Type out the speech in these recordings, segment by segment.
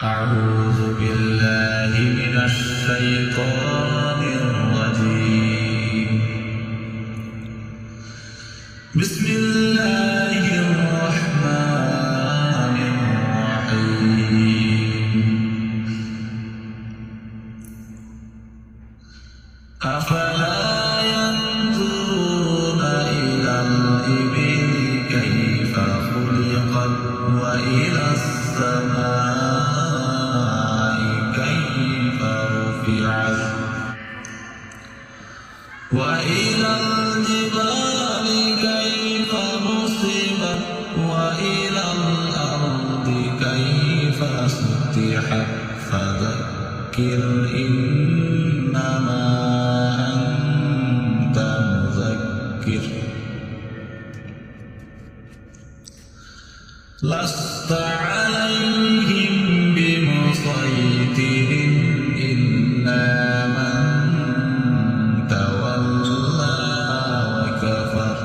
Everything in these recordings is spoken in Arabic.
أعوذ بالله من الشيطان الرجيم. بسم الله الرحمن الرحيم. أفلا ينظرون إلى الإبل كيف خلقت وإلى السماء كيف رفعت وإلى الجبال كيف نصبت وإلى الأرض كيف سطحت فذكر إنما أنت مذكر لست عليهم بمسيطر إلا من تولى وكفر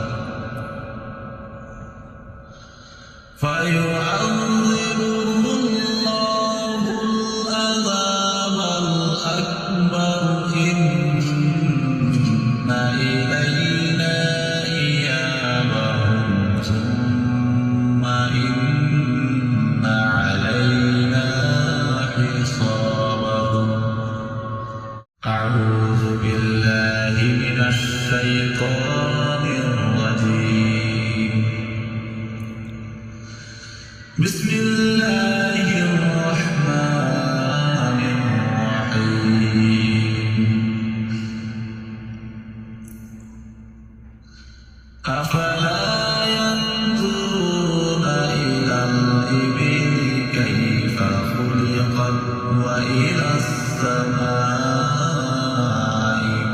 فيعذبه الله العذاب الأكبر إن إلينا إيابهم ثم إن علينا حسابهم. أعوذ بالله من الشيطان الرجيم. بسم الله الرحمن الرحيم. أفلا ينظرون إلى الإبل كيف خلقت وإلى السماء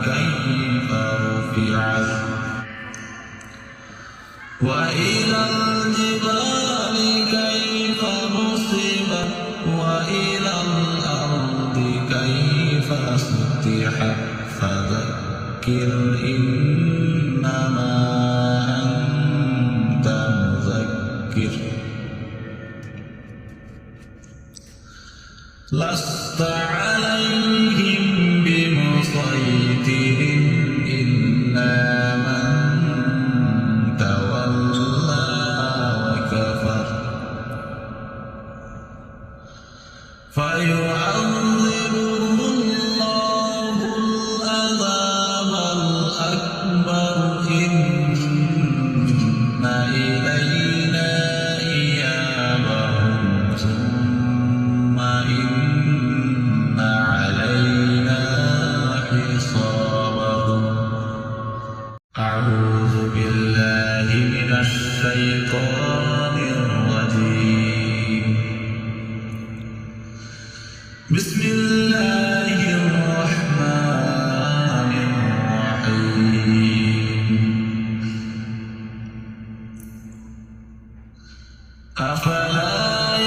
كيف رفعت وإلى الجبال كيف نصبت وإلى الأرض كيف سطحت فذكر إنما أنت مذكر لست عليهم بمسيطر إلا من تولى وكفر فيعذبه الله العذاب الأكبر إن إلينا إيابهم ثم إن علينا حسابهم. أعوذ بالله من الشيطان الرجيم. بسم الله الرحمن الرحيم. أفلا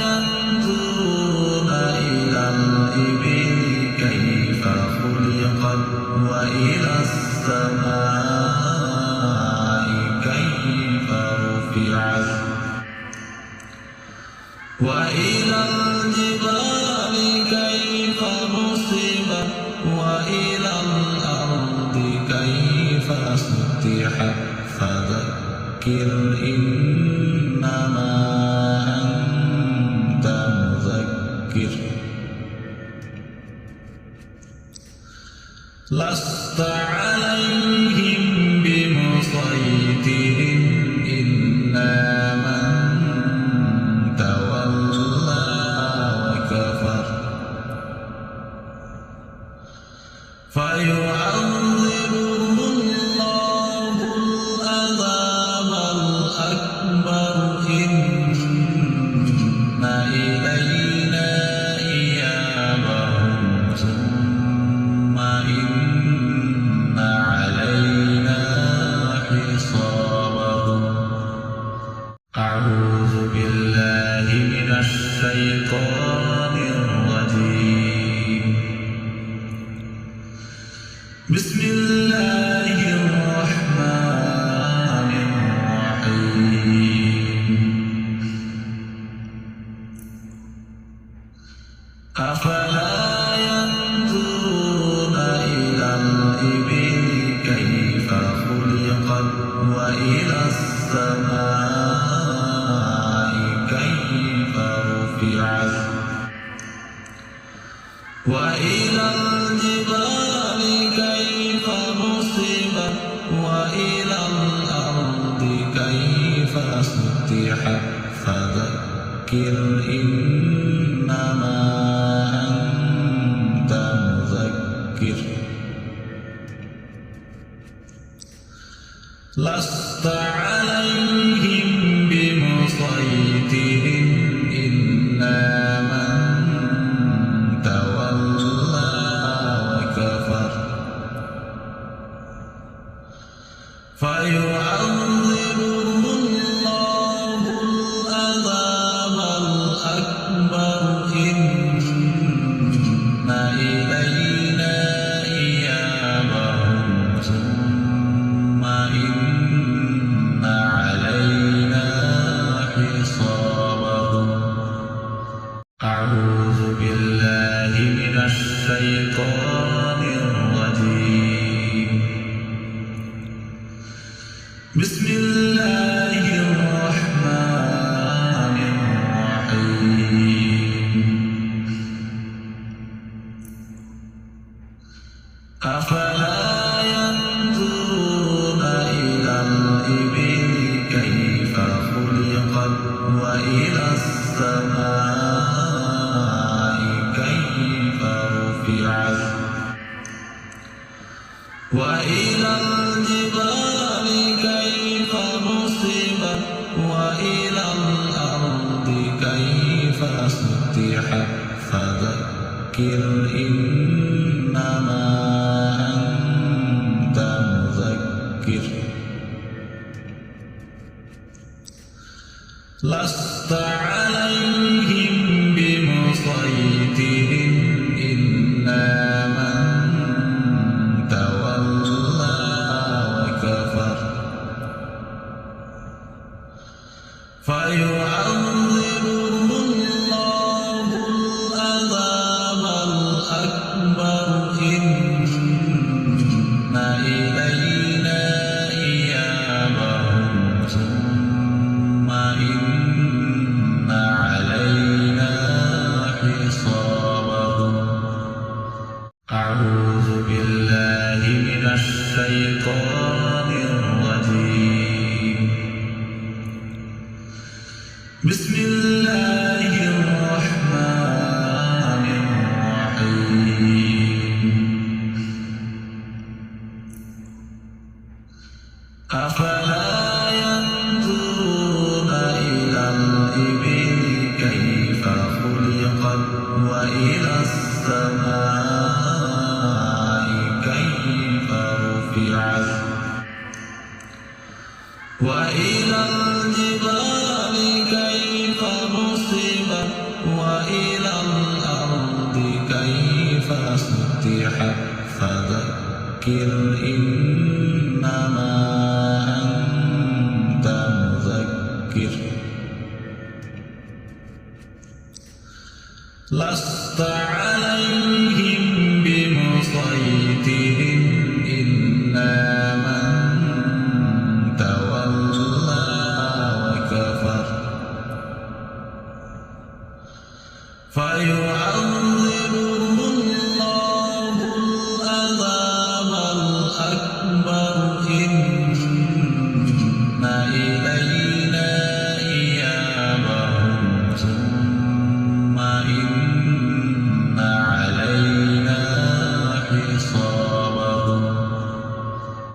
ينظرون إلى الإبل كيف خلقت وإلى السماء كيف رفعت وإلى الجبال كيف نصبت وإلى الأرض كيف سطحت فذكر إنما أنت مذكر لست عليهم بمسيطر إلا من تولى وكفر فيعذبه الله العذاب الأكبر إن إلينا إيابهم ثم إن علينا أفلا ينظرون إلى الإبل كيف خلقت وإلى السماء كيف رفعت وإلى الجبال كيف نصبت وإلى الأرض كيف سطحت فذكر إنما أنت مذكر لست عليهم بمسيطر إلا من تولى وكفر فيعذبه الله العذاب الأكبر إن إلينا إيابهم ثم إن علينا حسابهم. أعوذ بالله من الشيطان الرجيم. بسم الله الرحمن الرحيم. أفلا ينظرون إلى الإبل كيف خلقت وإلى السماء كيف رفعت وإلى الجبال كيف نصبت وإلى الأرض كيف سطحت فذكر إنما أنت مذكر لست عليهم بمسيطر إلا من تولى وكفر فيعذبه الله العذاب الأكبر إن إلينا إيابهم ثم إن علينا حسابهم. أعوذ بالله من الشيطان الرجيم. بسم الله الرحمن الرحيم. أفلا ينظرون إلى الإبل كيف خلقت وإلى السماء كيف رفعت وإلى الجبال كيف نصبت وإلى الأرض كيف سطحت فذكر إنما أنت مذكر لست عليهم بمسيطر إلا من تولى وكفر فيعذبه الله العذاب الأكبر إن